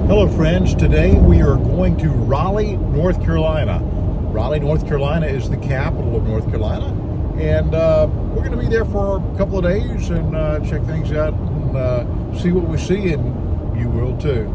Hello friends, today we are going to Raleigh, North Carolina. Raleigh, North Carolina is the capital of North Carolina, and we're going to be there for a couple of days and check things out and see what we see, and you will too.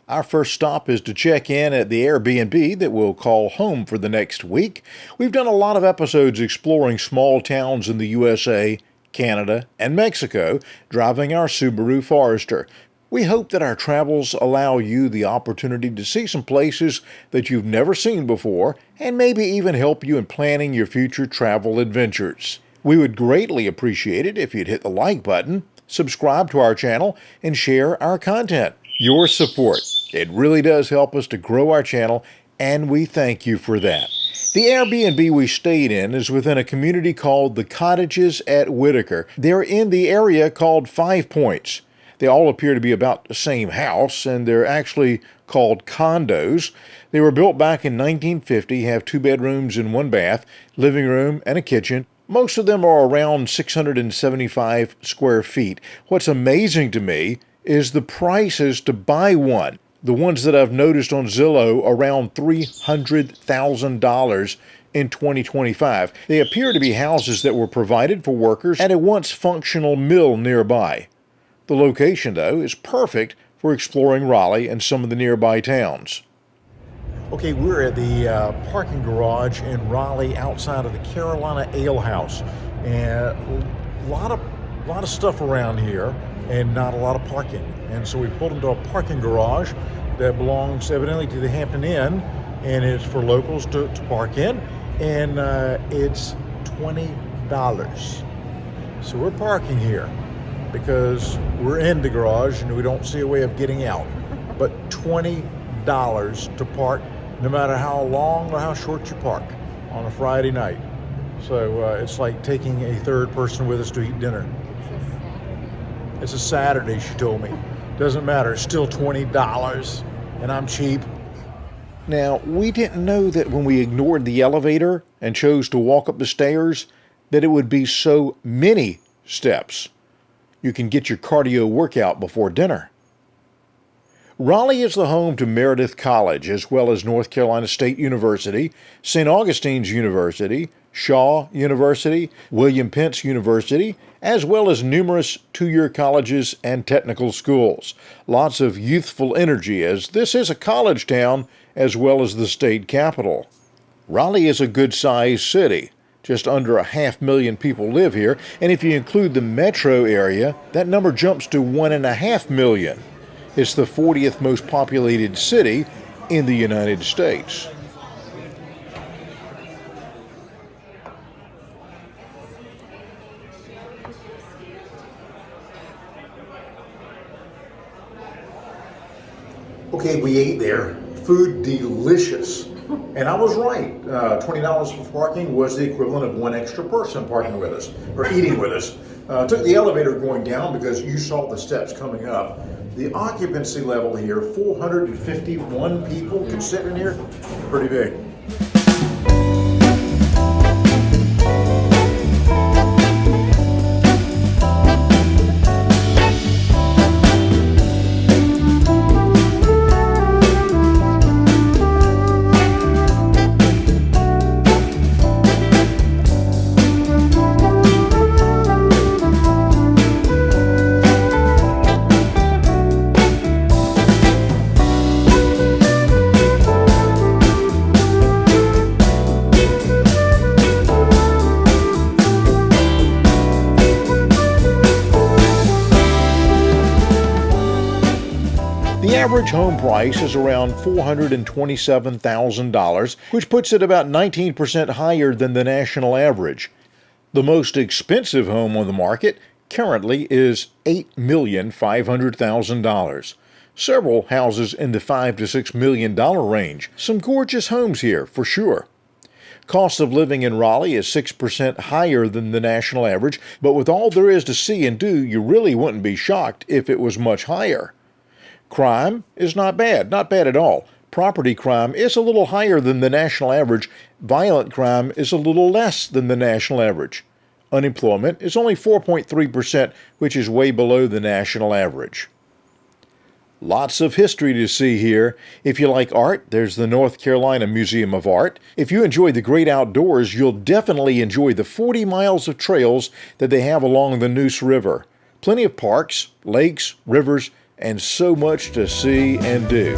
Our first stop is to check in at the Airbnb that we'll call home for the next week. We've done a lot of episodes exploring small towns in the USA, Canada, and Mexico, driving our Subaru Forester. We hope that our travels allow you the opportunity to see some places that you've never seen before and maybe even help you in planning your future travel adventures. We would greatly appreciate it if you'd hit the like button, subscribe to our channel, and share our content. Your support, it really does help us to grow our channel, and we thank you for that. The Airbnb we stayed in is within a community called the Cottages at Whitaker. They're in the area called Five Points. They all appear to be about the same house, and they're actually called condos. They were built back in 1950, have 2 bedrooms and 1 bath, living room, and a kitchen. Most of them are around 675 square feet. What's amazing to me is the prices to buy one. The ones that I've noticed on Zillow, around $300,000 in 2025. They appear to be houses that were provided for workers at a once functional mill nearby. The location, though, is perfect for exploring Raleigh and some of the nearby towns. Okay, we're at the parking garage in Raleigh outside of the Carolina Ale House. And a lot of stuff around here and not a lot of parking. And so we pulled into a parking garage that belongs evidently to the Hampton Inn, and it's for locals to park in. And it's $20. So we're parking here because we're in the garage and we don't see a way of getting out. But $20 to park, no matter how long or how short you park on a Friday night. So it's like taking a third person with us to eat dinner. It's a Saturday, she told me. Doesn't matter, it's still $20, and I'm cheap. Now, we didn't know that when we ignored the elevator and chose to walk up the stairs, that it would be so many steps. You can get your cardio workout before dinner. Raleigh is the home to Meredith College, as well as North Carolina State University, St. Augustine's University, Shaw University, William Penn University, as well as numerous two-year colleges and technical schools. Lots of youthful energy, as this is a college town as well as the state capital. Raleigh is a good-sized city. Just under 500,000 people live here, and if you include the metro area, that number jumps to 1.5 million. It's the 40th most populated city in the United States. Okay, we ate there. Food delicious. And I was right. $20 for parking was the equivalent of 1 extra person parking with us, or eating with us. Took the elevator going down because you saw the steps coming up. The occupancy level here, 451 people can sit in here. Pretty big. The average home price is around $427,000, which puts it about 19% higher than the national average. The most expensive home on the market currently is $8,500,000. Several houses in the $5 to $6 million range. Some gorgeous homes here, for sure. Cost of living in Raleigh is 6% higher than the national average, but with all there is to see and do, you really wouldn't be shocked if it was much higher. Crime is not bad at all. Property crime is a little higher than the national average. Violent crime is a little less than the national average. Unemployment is only 4.3%, which is way below the national average. Lots of history to see here. If you like art, there's the North Carolina Museum of Art. If you enjoy the great outdoors, you'll definitely enjoy the 40 miles of trails that they have along the Neuse River. Plenty of parks, lakes, rivers, and so much to see and do.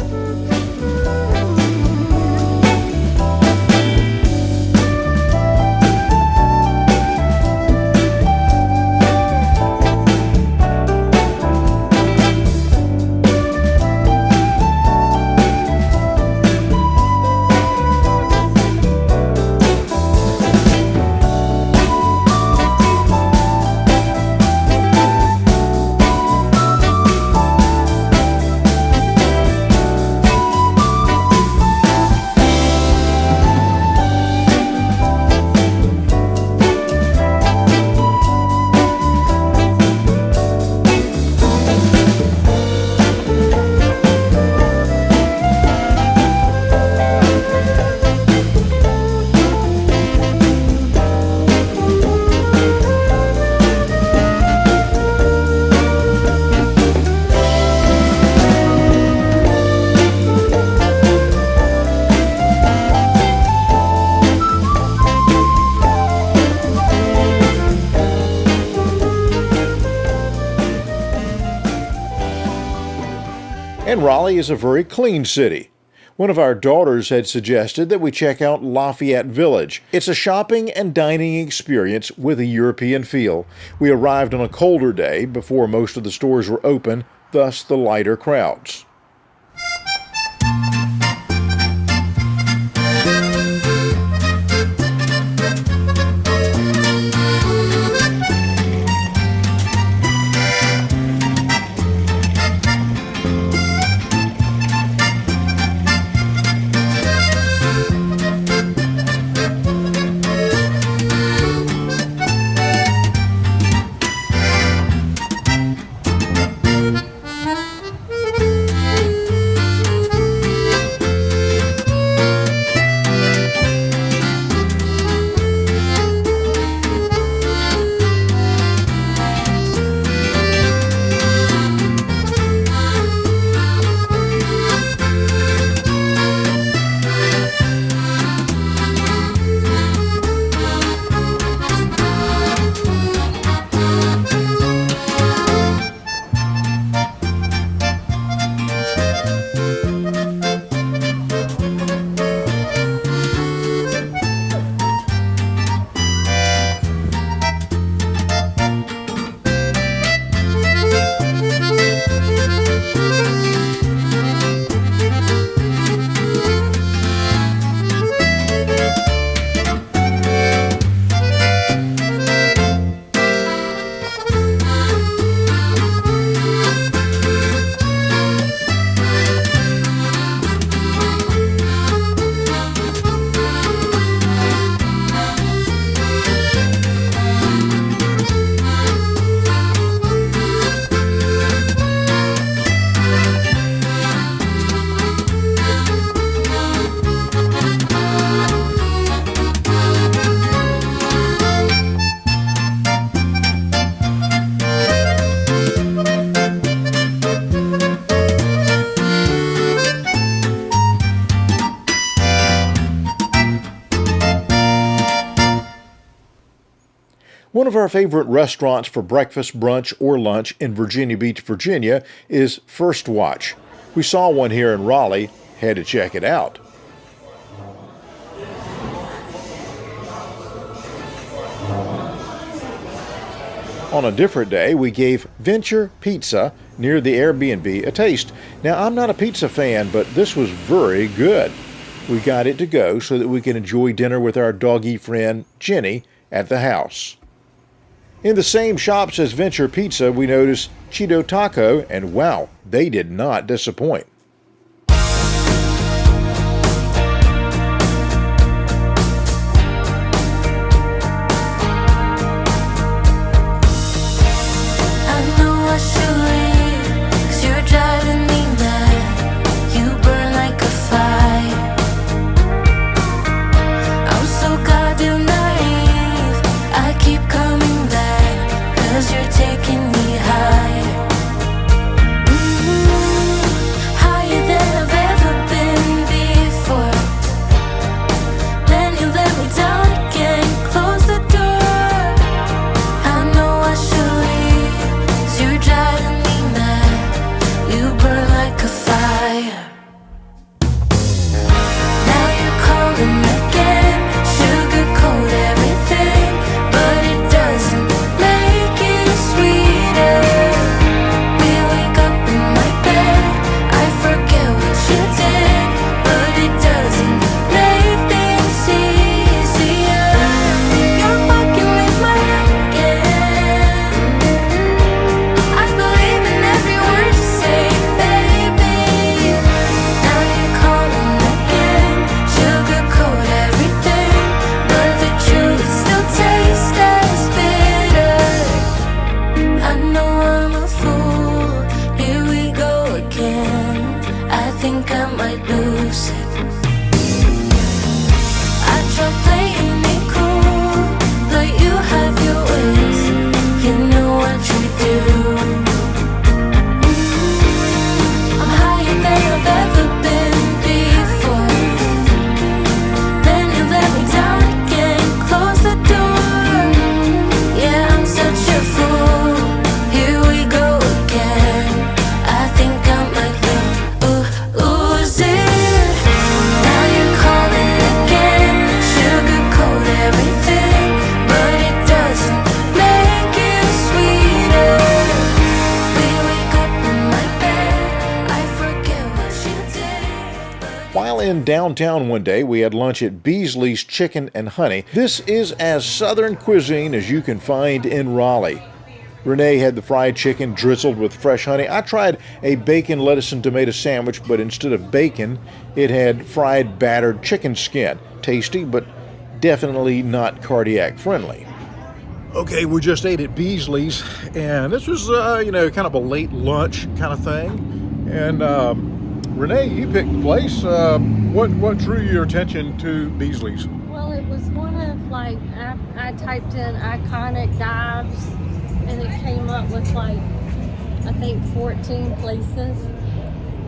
And Raleigh is a very clean city. One of our daughters had suggested that we check out Lafayette Village. It's a shopping and dining experience with a European feel. We arrived on a colder day before most of the stores were open, thus the lighter crowds. One of our favorite restaurants for breakfast, brunch, or lunch in Virginia Beach, Virginia is First Watch. We saw one here in Raleigh, had to check it out. On a different day, we gave Venture Pizza near the Airbnb a taste. Now, I'm not a pizza fan, but this was very good. We got it to go so that we can enjoy dinner with our doggy friend Jenny at the house. In the same shops as Venture Pizza, we noticed Cheeto Taco, and wow, they did not disappoint. think I might lose it. I try playing it cool, but you have your ways. You know what you do. I'm higher than I've ever been before. Then you let me down again, close the door. Yeah, I'm such a fool. Here we go again. I think I might lose it. Now you're calling again, sugarcoat everything, but it doesn't make it sweeter. We wake up in my bed, I forget what you did. While in downtown one day, we had lunch at Beasleys Chicken and Honey. This is as southern cuisine as you can find in Raleigh. Renee had the fried chicken drizzled with fresh honey. I tried a bacon, lettuce, and tomato sandwich, but instead of bacon, it had fried battered chicken skin. Tasty, but definitely not cardiac friendly. Okay, we just ate at Beasley's, and this was, kind of a late lunch kind of thing. And Renee, you picked the place. What drew your attention to Beasley's? Well, it was one of, like, I typed in iconic dives, and it came up with, like, I think 14 places,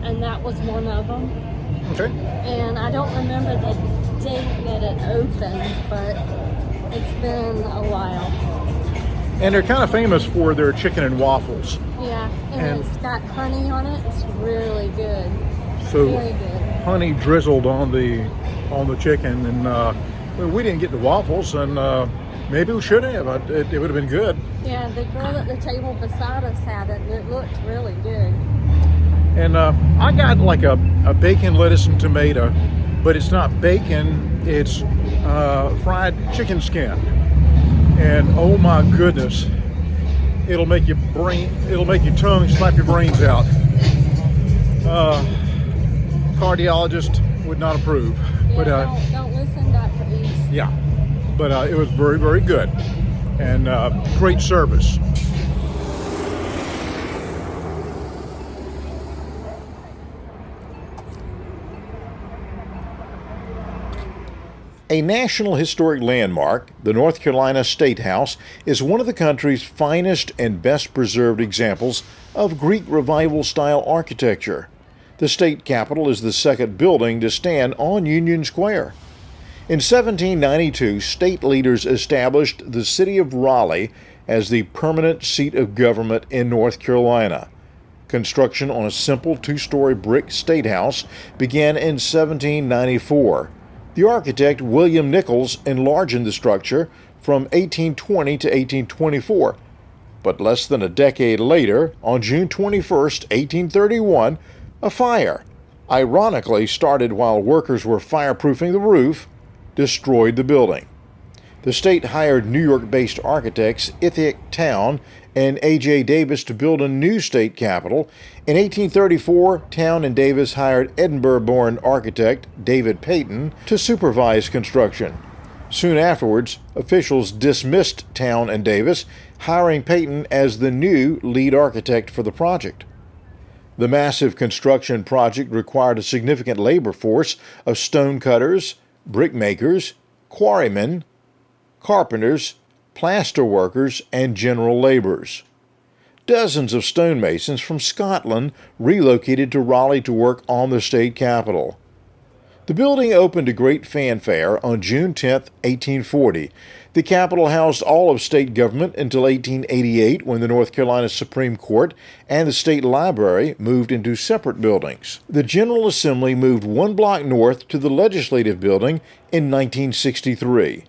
and that was one of them. Okay. And I don't remember the date that it opened, but it's been a while. And they're kind of famous for their chicken and waffles. Yeah, and it's got honey on it. It's really good. So Very good. honey drizzled on the chicken, and we didn't get the waffles, and maybe we should have. It would have been good. Yeah, the girl at the table beside us had it, and it looked really good. And I got like a bacon, lettuce, and tomato, but it's not bacon. It's fried chicken skin. And oh my goodness, it'll make your tongue slap your brains out. Cardiologist would not approve. Yeah, But don't listen, Dr. East. yeah, but it was very, very good, and great service. A National Historic Landmark, the North Carolina State House is one of the country's finest and best preserved examples of Greek Revival-style architecture. The state capitol is the second building to stand on Union Square. In 1792, state leaders established the city of Raleigh as the permanent seat of government in North Carolina. Construction on a simple two-story brick state house began in 1794. The architect William Nichols enlarged the structure from 1820 to 1824. But less than a decade later, on June 21, 1831, a fire, ironically started while workers were fireproofing the roof, destroyed the building. The state hired New York-based architects Ithic Town and A.J. Davis to build a new state capitol. In 1834, Town and Davis hired Edinburgh-born architect David Peyton to supervise construction. Soon afterwards, officials dismissed Town and Davis, hiring Peyton as the new lead architect for the project. The massive construction project required a significant labor force of stone cutters, brick makers, quarrymen, carpenters, plaster workers, and general laborers. Dozens of stonemasons from Scotland relocated to Raleigh to work on the state capitol. The building opened to great fanfare on June 10, 1840. The capitol housed all of state government until 1888, when the North Carolina Supreme Court and the state library moved into separate buildings. The General Assembly moved one block north to the Legislative Building in 1963.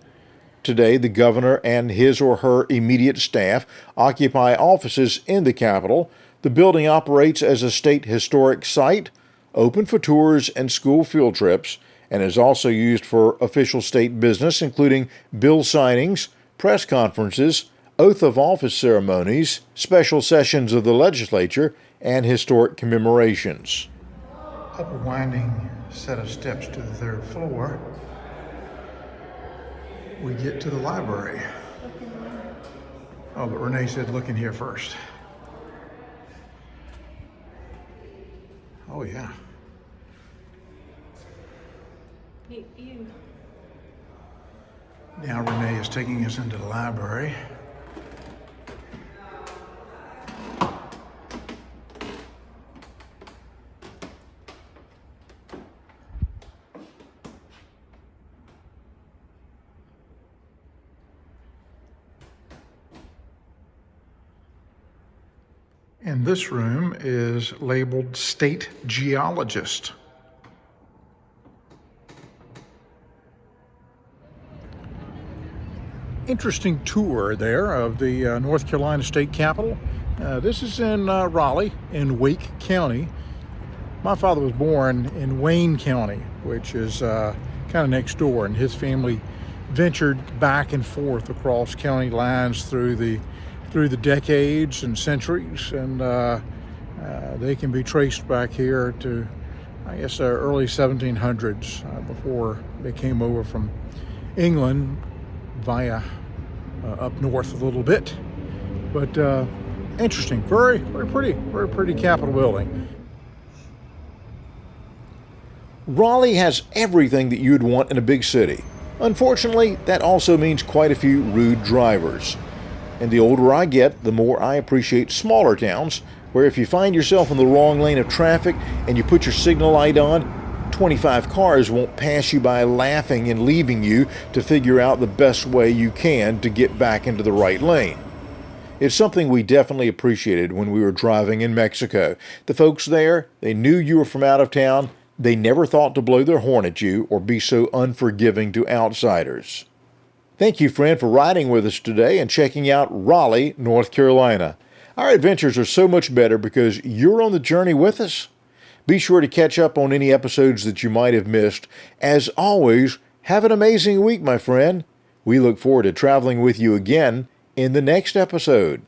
Today, the governor and his or her immediate staff occupy offices in the Capitol. The building operates as a state historic site, open for tours and school field trips, and is also used for official state business, including bill signings, press conferences, oath of office ceremonies, special sessions of the legislature, and historic commemorations. Up a winding set of steps to the third floor, we get to the library. Oh, but Renee said look in here first. Oh yeah. Neat view. Now Renee is taking us into the library. And this room is labeled State Geologist. Interesting tour there of the North Carolina State Capitol. This is in Raleigh in Wake County. My father was born in Wayne County, which is kind of next door, and his family ventured back and forth across county lines through the decades and centuries, and they can be traced back here to, I guess, early 1700s, before they came over from England via up north a little bit. But interesting, very pretty Capitol building. Raleigh has everything that you'd want in a big city. Unfortunately, that also means quite a few rude drivers. And the older I get, the more I appreciate smaller towns, where if you find yourself in the wrong lane of traffic and you put your signal light on, 25 cars won't pass you by laughing and leaving you to figure out the best way you can to get back into the right lane. It's something we definitely appreciated when we were driving in Mexico. The folks there, they knew you were from out of town. They never thought to blow their horn at you or be so unforgiving to outsiders. Thank you, friend, for riding with us today and checking out Raleigh, North Carolina. Our adventures are so much better because you're on the journey with us. Be sure to catch up on any episodes that you might have missed. As always, have an amazing week, my friend. We look forward to traveling with you again in the next episode.